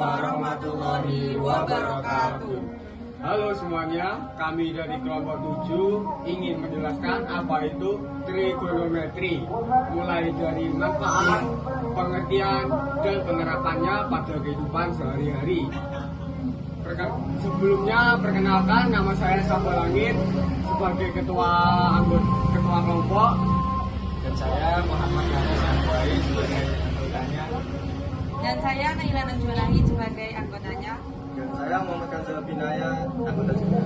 warahmatullahi wabarakatuh. Halo semuanya, kami dari kelompok 7 ingin menjelaskan apa itu trigonometri, mulai dari manfaat, pengertian, dan penerapannya pada kehidupan sehari-hari. Sebelumnya, perkenalkan, nama saya Sapa Langit sebagai ketua kelompok, Dan saya Muhammad Yunus Anwari sebagai anggotanya. Dan saya Naila Najwalahi sebagai anggotanya. Dan saya Muhammad Kanzal Binaya, anggota juga.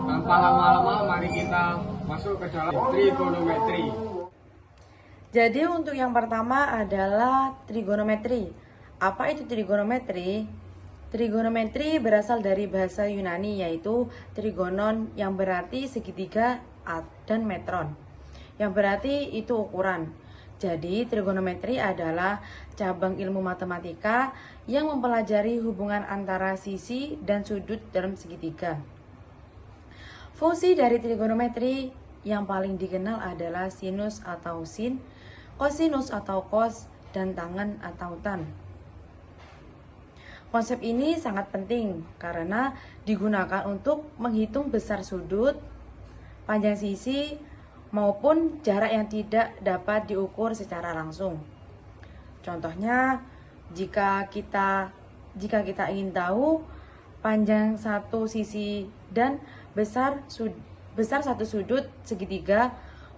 Tanpa lama-lama, mari kita masuk ke dalam trigonometri. Jadi untuk yang pertama adalah trigonometri. Apa itu trigonometri? Trigonometri berasal dari bahasa Yunani yaitu trigonon yang berarti segitiga dan metron yang berarti itu ukuran. Jadi trigonometri adalah cabang ilmu matematika yang mempelajari hubungan antara sisi dan sudut dalam segitiga. Fungsi dari trigonometri yang paling dikenal adalah sinus atau sin, kosinus atau kos, dan tangen atau tan. Konsep ini sangat penting karena digunakan untuk menghitung besar sudut, panjang sisi, maupun jarak yang tidak dapat diukur secara langsung. Contohnya, jika kita ingin tahu panjang satu sisi dan besar satu sudut segitiga,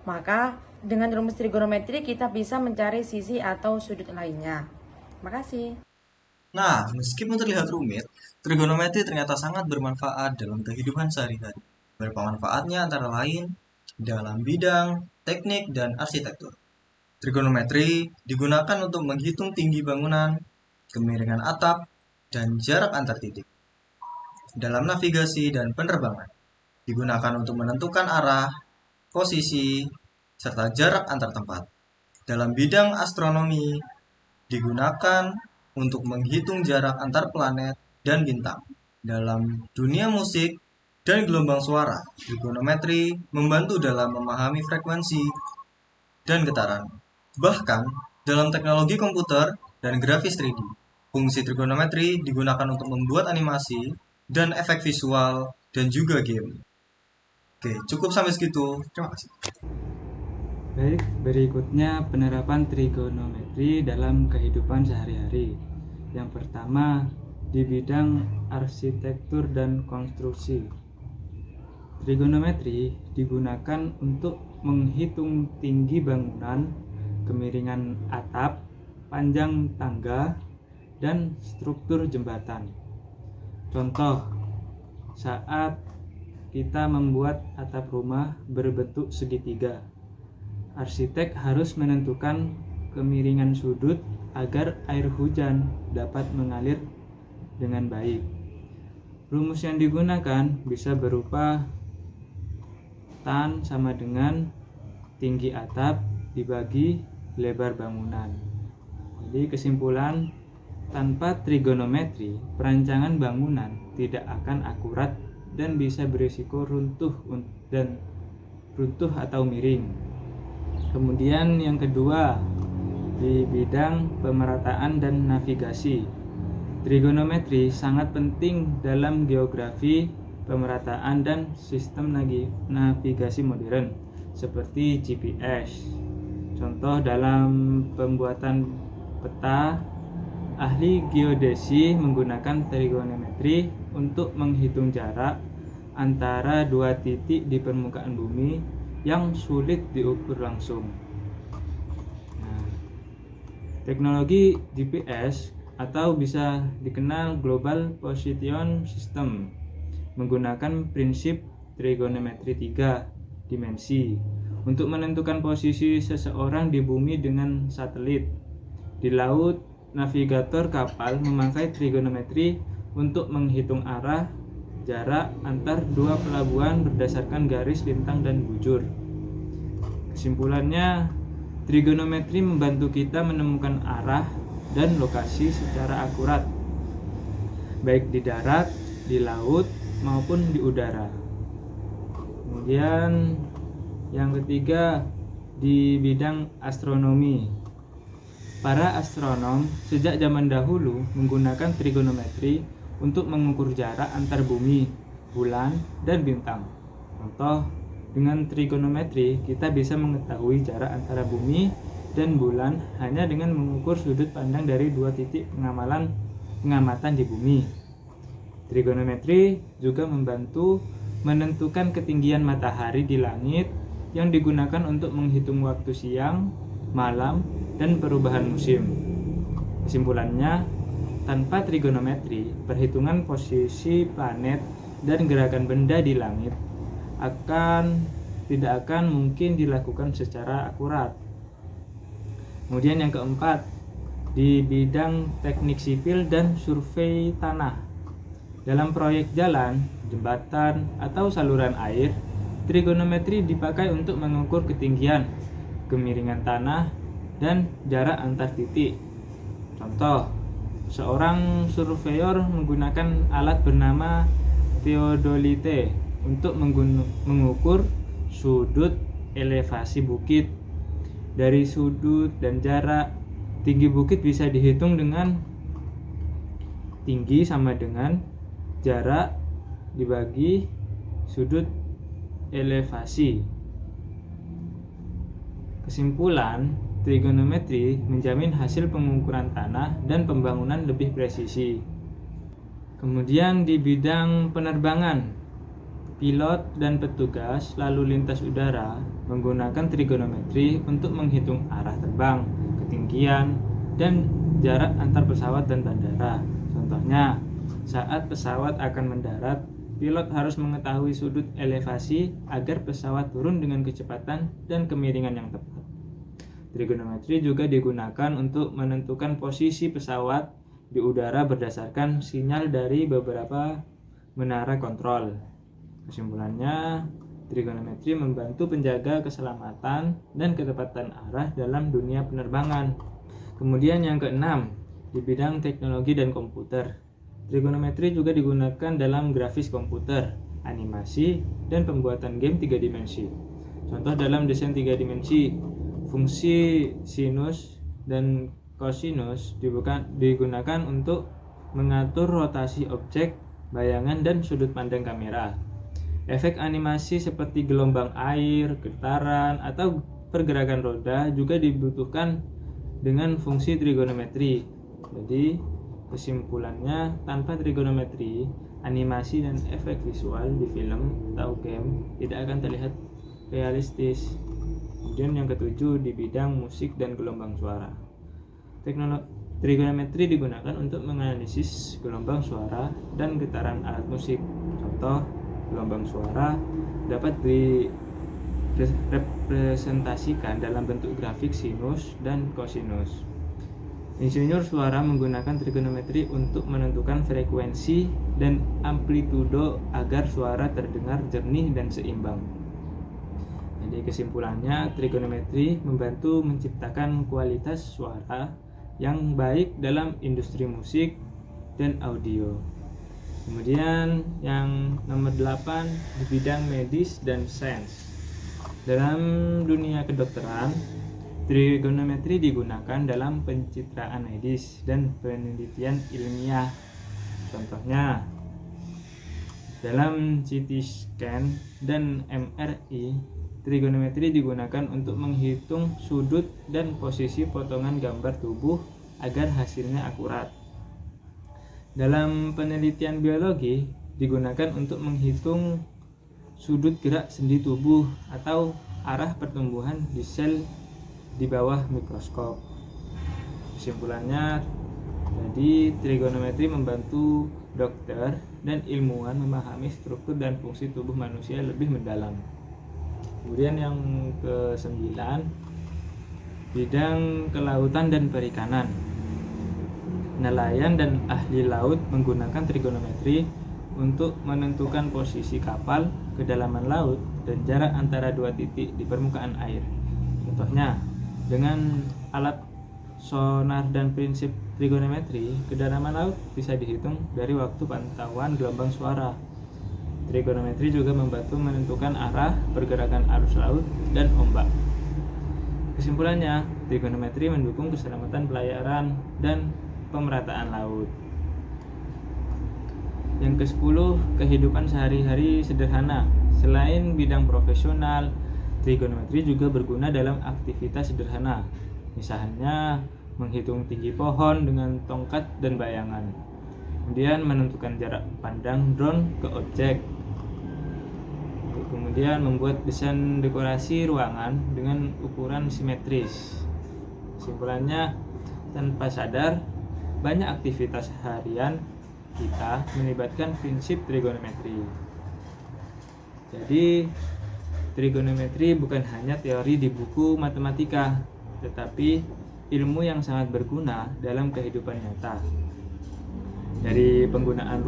maka dengan rumus trigonometri kita bisa mencari sisi atau sudut lainnya. Terima kasih. Nah, meskipun terlihat rumit, trigonometri ternyata sangat bermanfaat dalam kehidupan sehari-hari. Beberapa manfaatnya antara lain dalam bidang teknik dan arsitektur. Trigonometri digunakan untuk menghitung tinggi bangunan, kemiringan atap, dan jarak antar titik. Dalam navigasi dan penerbangan, digunakan untuk menentukan arah, posisi, serta jarak antar tempat. Dalam bidang astronomi, digunakan untuk menghitung jarak antar planet dan bintang. Dalam dunia musik dan gelombang suara, trigonometri membantu dalam memahami frekuensi dan getaran. Bahkan, dalam teknologi komputer dan grafis 3D, fungsi trigonometri digunakan untuk membuat animasi dan efek visual dan juga game. Oke, cukup sampai segitu. Terima kasih. Baik, berikutnya penerapan trigonometri dalam kehidupan sehari-hari. Yang pertama, di bidang arsitektur dan konstruksi. Trigonometri digunakan untuk menghitung tinggi bangunan, kemiringan atap, panjang tangga, dan struktur jembatan. Contoh, saat kita membuat atap rumah berbentuk segitiga, arsitek harus menentukan kemiringan sudut agar air hujan dapat mengalir dengan baik. Rumus yang digunakan bisa berupa tan sama dengan tinggi atap dibagi lebar bangunan. Jadi kesimpulan, tanpa trigonometri, perancangan bangunan tidak akan akurat dan bisa berisiko runtuh atau miring. Kemudian yang kedua, di bidang pemerataan dan navigasi. Trigonometri sangat penting dalam geografi, pemerataan, dan sistem navigasi modern seperti GPS. Contoh dalam pembuatan peta, ahli geodesi menggunakan trigonometri untuk menghitung jarak antara dua titik di permukaan bumi yang sulit diukur langsung. Nah, teknologi GPS atau bisa dikenal Global Position System menggunakan prinsip trigonometri 3 dimensi untuk menentukan posisi seseorang di bumi dengan satelit. Di laut, navigator kapal memakai trigonometri untuk menghitung arah, jarak antar dua pelabuhan berdasarkan garis lintang dan bujur. Kesimpulannya, trigonometri membantu kita menemukan arah dan lokasi secara akurat, baik di darat, di laut, maupun di udara. Kemudian yang ketiga, di bidang astronomi. Para astronom sejak zaman dahulu menggunakan trigonometri untuk mengukur jarak antar bumi, bulan, dan bintang. Contoh, dengan trigonometri kita bisa mengetahui jarak antara bumi dan bulan hanya dengan mengukur sudut pandang dari dua titik pengamatan di bumi. Trigonometri juga membantu menentukan ketinggian matahari di langit yang digunakan untuk menghitung waktu siang, malam, dan perubahan musim. Kesimpulannya, tanpa trigonometri, perhitungan posisi planet dan gerakan benda di langit tidak akan mungkin dilakukan secara akurat. Kemudian yang keempat, di bidang teknik sipil dan survei tanah. Dalam proyek jalan, jembatan, atau saluran air, trigonometri dipakai untuk mengukur ketinggian, kemiringan tanah, dan jarak antar titik. Contoh, seorang surveyor menggunakan alat bernama theodolite untuk mengukur sudut elevasi bukit. Dari sudut dan jarak, tinggi bukit bisa dihitung dengan tinggi sama dengan jarak dibagi sudut elevasi. Kesimpulan, trigonometri menjamin hasil pengukuran tanah dan pembangunan lebih presisi. Kemudian di bidang penerbangan, pilot dan petugas lalu lintas udara menggunakan trigonometri untuk menghitung arah terbang, ketinggian, dan jarak antar pesawat dan bandara. Contohnya, saat pesawat akan mendarat, pilot harus mengetahui sudut elevasi agar pesawat turun dengan kecepatan dan kemiringan yang tepat. Trigonometri juga digunakan untuk menentukan posisi pesawat di udara berdasarkan sinyal dari beberapa menara kontrol. Kesimpulannya, trigonometri membantu penjaga keselamatan dan ketepatan arah dalam dunia penerbangan. Kemudian yang keenam, di bidang teknologi dan komputer. Trigonometri juga digunakan dalam grafis komputer, animasi, dan pembuatan game 3 dimensi. Contoh dalam desain 3 dimensi, fungsi sinus dan kosinus digunakan untuk mengatur rotasi objek, bayangan, dan sudut pandang kamera. Efek animasi seperti gelombang air, getaran, atau pergerakan roda juga dibutuhkan dengan fungsi trigonometri. Jadi, kesimpulannya, tanpa trigonometri, animasi dan efek visual di film atau game tidak akan terlihat realistis. Kemudian yang ketujuh, di bidang musik dan gelombang suara. Trigonometri digunakan untuk menganalisis gelombang suara dan getaran alat musik. Contoh, gelombang suara dapat direpresentasikan dalam bentuk grafik sinus dan kosinus. Insinyur suara menggunakan trigonometri untuk menentukan frekuensi dan amplitudo agar suara terdengar jernih dan seimbang. Jadi kesimpulannya, trigonometri membantu menciptakan kualitas suara yang baik dalam industri musik dan audio. Kemudian yang nomor 8, di bidang medis dan sains. Dalam dunia kedokteran, trigonometri digunakan dalam pencitraan medis dan penelitian ilmiah. Contohnya, dalam CT scan dan MRI, trigonometri digunakan untuk menghitung sudut dan posisi potongan gambar tubuh agar hasilnya akurat. Dalam penelitian biologi, digunakan untuk menghitung sudut gerak sendi tubuh atau arah pertumbuhan di sel di bawah mikroskop. Kesimpulannya, jadi trigonometri membantu dokter dan ilmuwan memahami struktur dan fungsi tubuh manusia lebih mendalam. Kemudian yang ke-9, bidang kelautan dan perikanan. Nelayan dan ahli laut menggunakan trigonometri untuk menentukan posisi kapal, kedalaman laut, dan jarak antara dua titik di permukaan air. Contohnya, dengan alat sonar dan prinsip trigonometri, kedalaman laut bisa dihitung dari waktu pantauan gelombang suara. Trigonometri juga membantu menentukan arah pergerakan arus laut dan ombak. Kesimpulannya, trigonometri mendukung keselamatan pelayaran dan pemerataan laut. Yang ke-10, kehidupan sehari-hari sederhana. Selain bidang profesional, trigonometri juga berguna dalam aktivitas sederhana. Misalnya, menghitung tinggi pohon dengan tongkat dan bayangan. Kemudian menentukan jarak pandang drone ke objek. Kemudian membuat desain dekorasi ruangan dengan ukuran simetris. Kesimpulannya, tanpa sadar, banyak aktivitas harian kita melibatkan prinsip trigonometri. Jadi, trigonometri bukan hanya teori di buku matematika, tetapi ilmu yang sangat berguna dalam kehidupan nyata. Dari penggunaan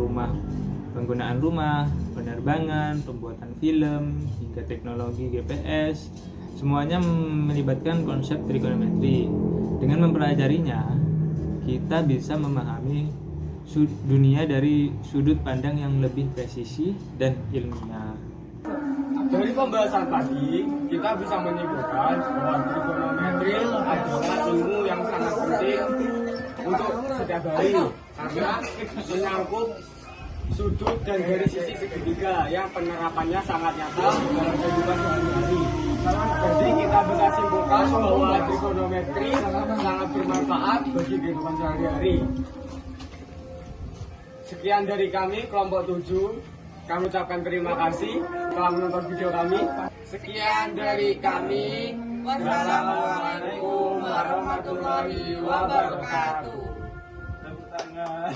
rumah, penerbangan, pembuatan film, hingga teknologi GPS, semuanya melibatkan konsep trigonometri. Dengan mempelajarinya, kita bisa memahami dunia dari sudut pandang yang lebih presisi dan ilmiah. Dari pembahasan tadi, kita bisa menyimpulkan bahwa trigonometri adalah ilmu yang sangat penting untuk setiap hari karena menyangkut sudut dan dari sisi segitiga yang penerapannya sangat nyata dalam kehidupan sehari-hari. Jadi kita bisa simpulkan bahwa trigonometri sangat bermanfaat bagi kehidupan sehari-hari. Sekian dari kami, kelompok 7. Kami ucapkan terima kasih telah menonton video kami. Sekian dari kami. Wassalamualaikum warahmatullahi wabarakatuh. Tepuk tangan.